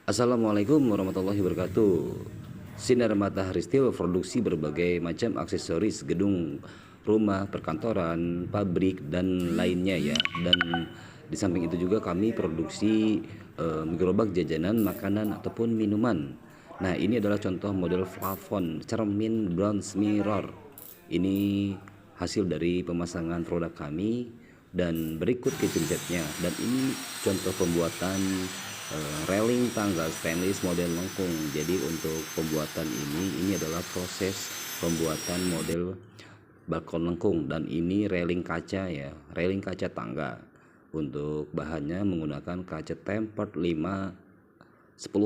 Assalamualaikum warahmatullahi wabarakatuh. Sinar Matahari Steel produksi berbagai macam aksesoris gedung, rumah, perkantoran, pabrik dan lainnya ya. Dan di samping itu juga kami produksi gerobak jajanan, makanan ataupun minuman. Nah, ini adalah contoh model plafon cermin bronze mirror. Ini hasil dari pemasangan produk kami dan berikut kitchensetnya. Dan ini contoh pembuatan railing tangga stainless model lengkung. Jadi untuk pembuatan ini adalah proses pembuatan model balkon lengkung, dan ini railing kaca ya, railing kaca tangga. Untuk bahannya menggunakan kaca tempered 10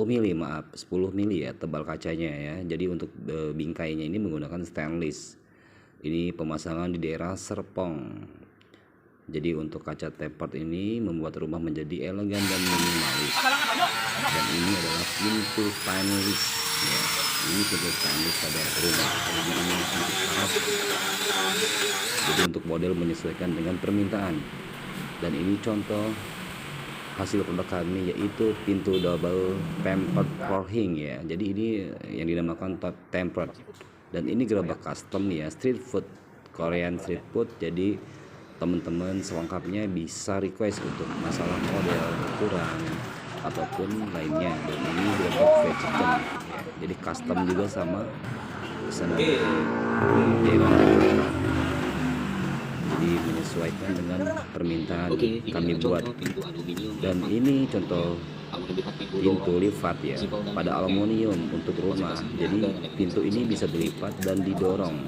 mili, maaf 10 mili ya tebal kacanya ya. Jadi untuk bingkainya ini menggunakan stainless. Ini pemasangan di daerah Serpong. Jadi untuk kaca tempered ini membuat rumah menjadi elegan dan minimalis. Dan ini adalah pintu stainless ya. Ini pintu stainless pada rumah. Jadi ini untuk syarat. Jadi untuk model menyesuaikan dengan permintaan. Dan ini contoh hasil produk kami, yaitu pintu double tempered flooring ya. Jadi ini yang dinamakan top tempered. Dan ini gerobak custom ya, street food, Korean street food. Jadi teman-teman selengkapnya bisa request untuk masalah model, ukuran ataupun lainnya. Dan ini gerobak fried chicken ya. Jadi custom juga sama pesanan daerah. Jadi menyesuaikan dengan permintaan kami buat. Dan ini contoh pintu lipat ya pada aluminium untuk rumah. Jadi pintu ini bisa dilipat dan didorong.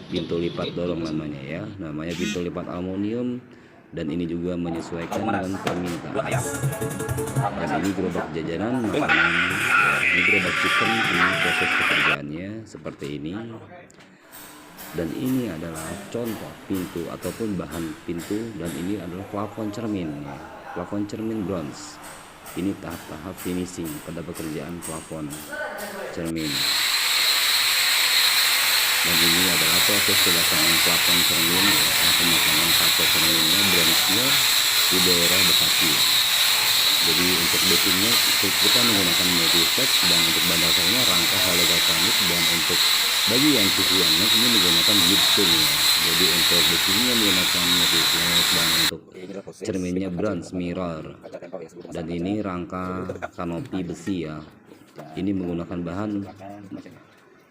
Pintu lipat dorong namanya ya, namanya pintu lipat aluminium. Dan ini juga menyesuaikan dengan permintaan. Dan ini gerobak jajanan makanan ya, ini gerobak chicken. Ini proses pekerjaannya seperti ini. Dan ini adalah contoh pintu ataupun bahan pintu. Dan ini adalah plafon cermin ya, plafon cermin bronze. Ini tahap-tahap finishing pada pekerjaan plafon cermin. Dan ini adalah proses pemasangan plafon cermin ya, pemasangan kaca cerminnya bronze-nya di daerah Bekasi. Jadi untuk backingnya kita menggunakan multiflex, dan untuk bahan dasarnya rangka halogalvanik, dan untuk bagian cuciannya ini menggunakan gypsum ya. Jadi untuk backingnya menggunakan multiflex, dan untuk cerminnya bronze mirror. Dan ini rangka kanopi besi ya. Ini menggunakan bahan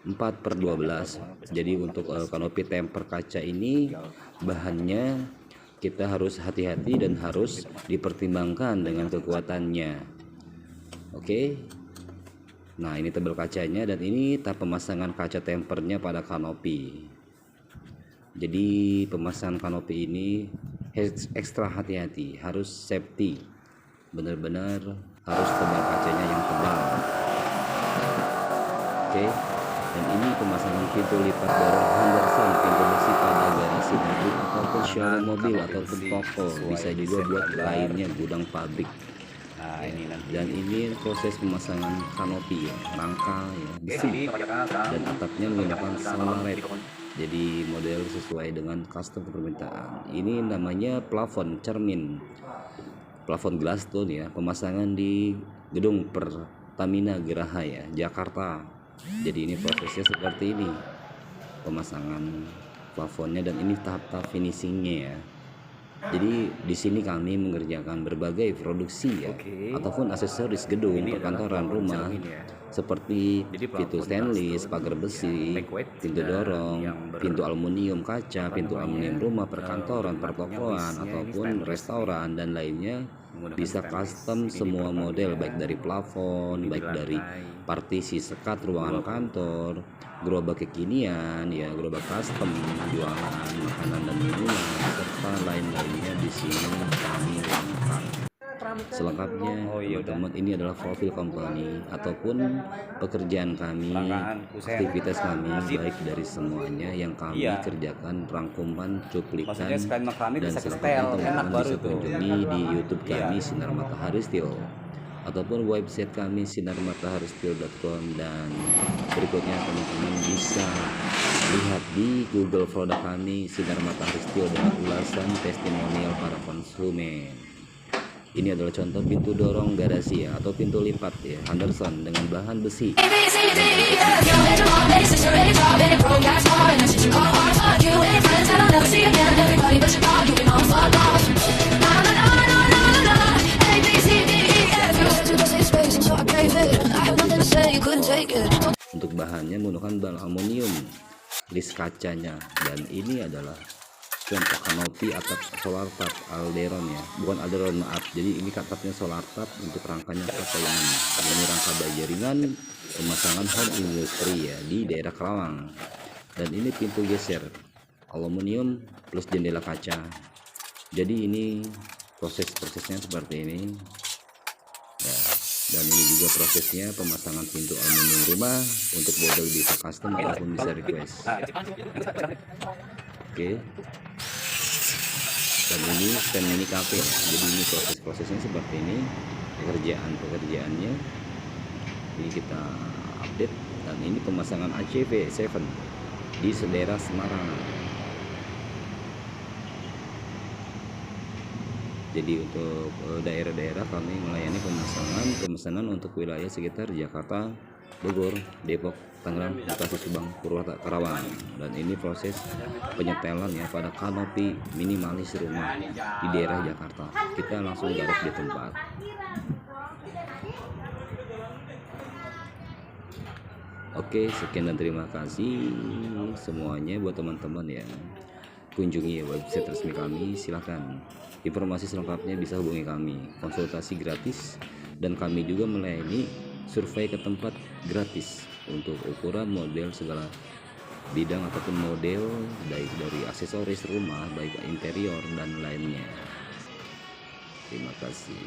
4/12. Jadi untuk kanopi temper kaca ini bahannya kita harus hati-hati dan harus dipertimbangkan dengan kekuatannya. Oke. Nah, ini tebal kacanya, dan ini tahap pemasangan kaca tempernya pada kanopi. Jadi pemasangan kanopi ini ekstra hati-hati, harus safety. Benar-benar harus tebal kacanya yang tebal. Oke. Dan ini pemasangan pintu lipat dorong Henderson, pintu besi pada garasi mobil ataupun showroom mobil ataupun toko, bisa juga buat lainnya gudang pabrik. Dan ini proses pemasangan kanopi ya, rangka ya, besi, dan atapnya menggunakan solaret. Jadi model sesuai dengan custom permintaan. Ini namanya plafon cermin, plafon glass tone ya, pemasangan di gedung Pertamina Geraha ya, Jakarta. Jadi ini prosesnya seperti ini, pemasangan plafonnya, dan ini tahap-tahap finishingnya ya. Jadi di sini kami mengerjakan berbagai produksi ya, ataupun aksesoris gedung, perkantoran, rumah ya. Seperti pintu stainless, pagar besi, pintu dorong, pintu aluminium kaca, pintu aluminium rumah, perkantoran, pertokoan ataupun restoran dan lainnya. Bisa custom semua model, baik dari plafon, baik dari partisi sekat ruangan kantor, gerobak kekinian ya, gerobak custom, jualan makanan dan minuman serta lain-lainnya di sini kami lengkap selengkapnya. Teman-teman, ini adalah profil company ataupun pekerjaan kami, aktivitas kami, baik dari semuanya yang kami kerjakan, rangkuman, cuplikan, dan selengkapnya teman-teman bisa kunjungi di YouTube kami Sinar Matahari Steel ataupun website kami sinarmataharisteel.com. dan berikutnya teman-teman bisa lihat di Google produk kami Sinar Matahari Steel dengan ulasan testimonial para konsumen. Ini adalah contoh pintu dorong garasi ya, atau pintu lipat ya, Henderson dengan bahan besi. Untuk bahannya menggunakan bahan aluminium, list kacanya, dan ini adalah contoh kanopi atap solar tap Alderon ya, bukan Alderon maaf. Jadi ini atapnya solar tap untuk rangkanya kata ini rangka baja ringan pemasangan home industry ya di daerah Kerawang. Dan ini pintu geser aluminium plus jendela kaca. Jadi ini prosesnya seperti ini ya. Dan ini juga prosesnya pemasangan pintu aluminium rumah. Untuk model bisa custom ataupun bisa request. Oke. Dan ini stand mini cafe. Jadi ini prosesnya seperti ini, pekerjaannya ini kita update. Dan ini pemasangan ACV 7 di daerah Semarang. Jadi untuk daerah-daerah kami melayani pemesanan untuk wilayah sekitar Jakarta, Bogor, Depok, Tangerang, Bekasi, Subang, Purwakarta, Karawang. Dan ini proses penyetelan ya pada kanopi minimalis rumah di daerah Jakarta. Kita langsung garap di tempat. Oke, sekian dan terima kasih semuanya buat teman-teman ya. Kunjungi website resmi kami, silahkan. Informasi selengkapnya bisa hubungi kami, konsultasi gratis, dan kami juga melayani survei ke tempat gratis untuk ukuran model segala bidang ataupun model, baik dari aksesoris rumah, baik interior dan lainnya. Terima kasih.